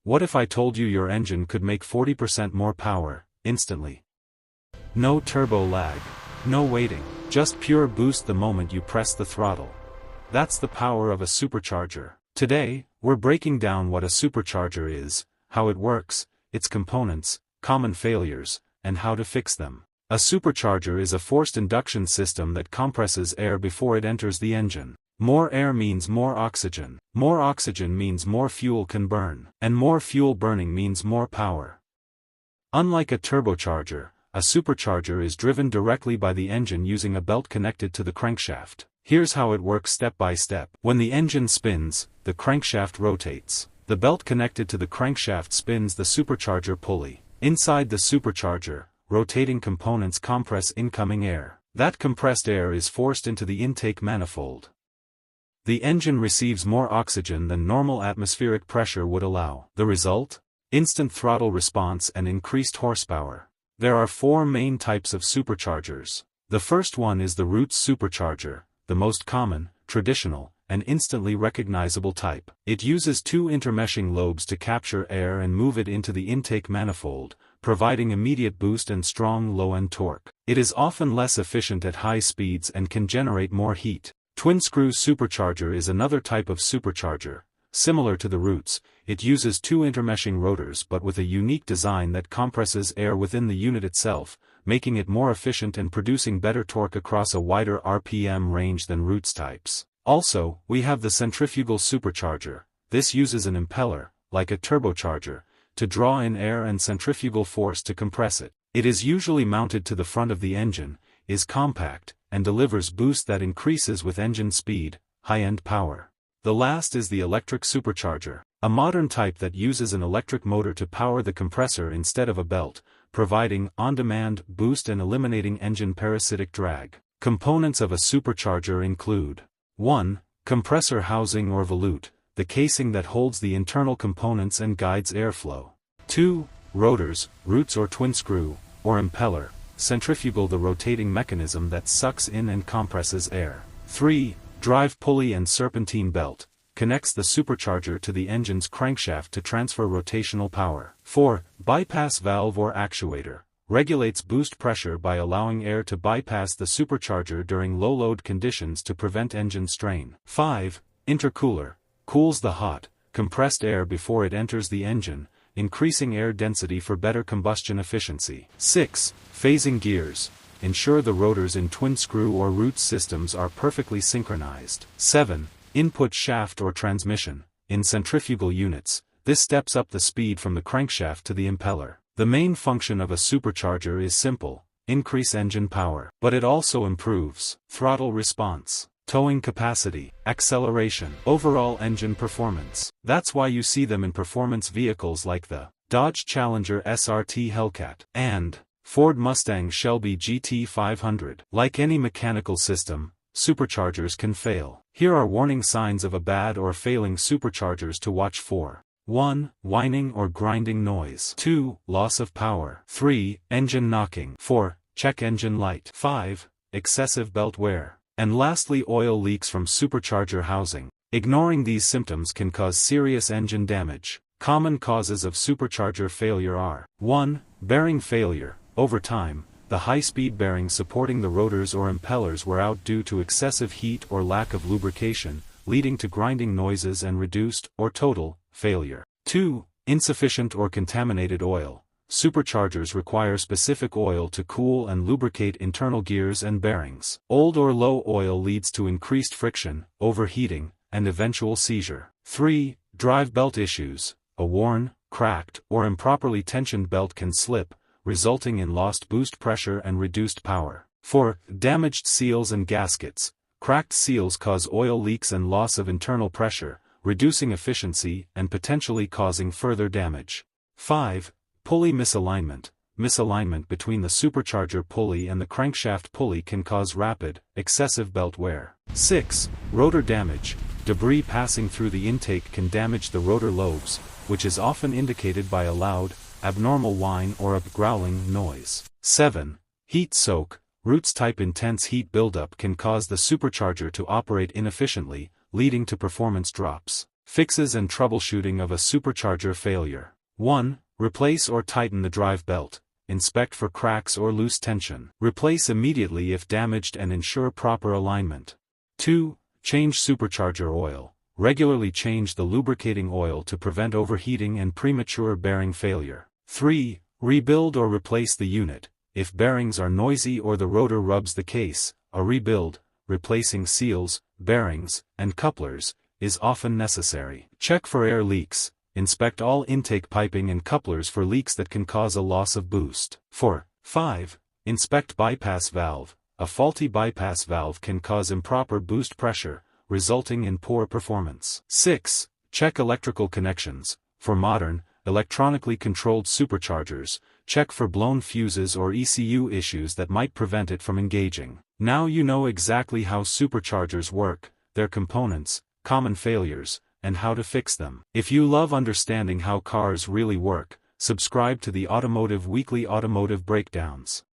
What if I told you your engine could make 40% more power, instantly? No turbo lag. No waiting. Just pure boost the moment you press the throttle. That's the power of a supercharger. Today, we're breaking down what a supercharger is, how it works, its components, common failures, and how to fix them. A supercharger is a forced induction system that compresses air before it enters the engine. More air means more oxygen. More oxygen means more fuel can burn. And more fuel burning means more power. Unlike a turbocharger, a supercharger is driven directly by the engine using a belt connected to the crankshaft. Here's how it works step by step. When the engine spins, the crankshaft rotates. The belt connected to the crankshaft spins the supercharger pulley. Inside the supercharger, rotating components compress incoming air. That compressed air is forced into the intake manifold. The engine receives more oxygen than normal atmospheric pressure would allow. The result? Instant throttle response and increased horsepower. There are 4 main types of superchargers. The first one is the Roots supercharger, the most common, traditional, and instantly recognizable type. It uses 2 intermeshing lobes to capture air and move it into the intake manifold, providing immediate boost and strong low-end torque. It is often less efficient at high speeds and can generate more heat. Twin-screw supercharger is another type of supercharger. Similar to the Roots, it uses 2 intermeshing rotors but with a unique design that compresses air within the unit itself, making it more efficient and producing better torque across a wider RPM range than Roots types. Also, we have the centrifugal supercharger. This uses an impeller, like a turbocharger, to draw in air and centrifugal force to compress it. It is usually mounted to the front of the engine, is compact, and delivers boost that increases with engine speed, high-end power. The last is the electric supercharger, a modern type that uses an electric motor to power the compressor instead of a belt, providing on-demand boost and eliminating engine parasitic drag. Components of a supercharger include 1. Compressor housing or volute, the casing that holds the internal components and guides airflow. 2. Rotors, Roots or twin screw, or impeller, centrifugal, the rotating mechanism that sucks in and compresses air. 3. Drive pulley and serpentine belt, connects the supercharger to the engine's crankshaft to transfer rotational power. 4. Bypass valve or actuator, regulates boost pressure by allowing air to bypass the supercharger during low-load conditions to prevent engine strain. 5. Intercooler, cools the hot, compressed air before it enters the engine, increasing air density for better combustion efficiency. 6. Phasing gears, ensure the rotors in twin-screw or Roots systems are perfectly synchronized. 7. Input shaft or transmission, in centrifugal units, this steps up the speed from the crankshaft to the impeller. The main function of a supercharger is simple: increase engine power. But it also improves throttle response, towing capacity, acceleration, overall engine performance. That's why you see them in performance vehicles like the Dodge Challenger SRT Hellcat and Ford Mustang Shelby GT500. Like any mechanical system, superchargers can fail. Here are warning signs of a bad or failing superchargers to watch for. 1. Whining or grinding noise. 2. Loss of power. 3. Engine knocking. 4. Check engine light. 5. Excessive belt wear. And lastly, oil leaks from supercharger housing. Ignoring these symptoms can cause serious engine damage. Common causes of supercharger failure are: 1. Bearing failure. Over time, the high-speed bearings supporting the rotors or impellers wear out due to excessive heat or lack of lubrication, leading to grinding noises and reduced, or total, failure. 2. Insufficient or contaminated oil. Superchargers require specific oil to cool and lubricate internal gears and bearings. Old or low oil leads to increased friction, overheating, and eventual seizure. 3. Drive belt issues. A worn, cracked, or improperly tensioned belt can slip, resulting in lost boost pressure and reduced power. 4. Damaged seals and gaskets. Cracked seals cause oil leaks and loss of internal pressure, reducing efficiency and potentially causing further damage. 5. Pulley misalignment. Misalignment between the supercharger pulley and the crankshaft pulley can cause rapid, excessive belt wear. 6. Rotor damage. Debris passing through the intake can damage the rotor lobes, which is often indicated by a loud, abnormal whine or a growling noise. 7. Heat soak. Roots-type intense heat buildup can cause the supercharger to operate inefficiently, leading to performance drops. Fixes and troubleshooting of a supercharger failure. 1. Replace or tighten the drive belt. Inspect for cracks or loose tension. Replace immediately if damaged and ensure proper alignment. 2. Change supercharger oil. Regularly change the lubricating oil to prevent overheating and premature bearing failure. 3. Rebuild or replace the unit. If bearings are noisy or the rotor rubs the case, a rebuild, replacing seals, bearings, and couplers, is often necessary. Check for air leaks. Inspect all intake piping and couplers for leaks that can cause a loss of boost. 4. 5. Inspect bypass valve. A faulty bypass valve can cause improper boost pressure, resulting in poor performance. 6. Check electrical connections. For modern, electronically controlled superchargers, check for blown fuses or ECU issues that might prevent it from engaging. Now you know exactly how superchargers work, their components, common failures, and how to fix them. If you love understanding how cars really work, subscribe to the Automotive Weekly Automotive Breakdowns.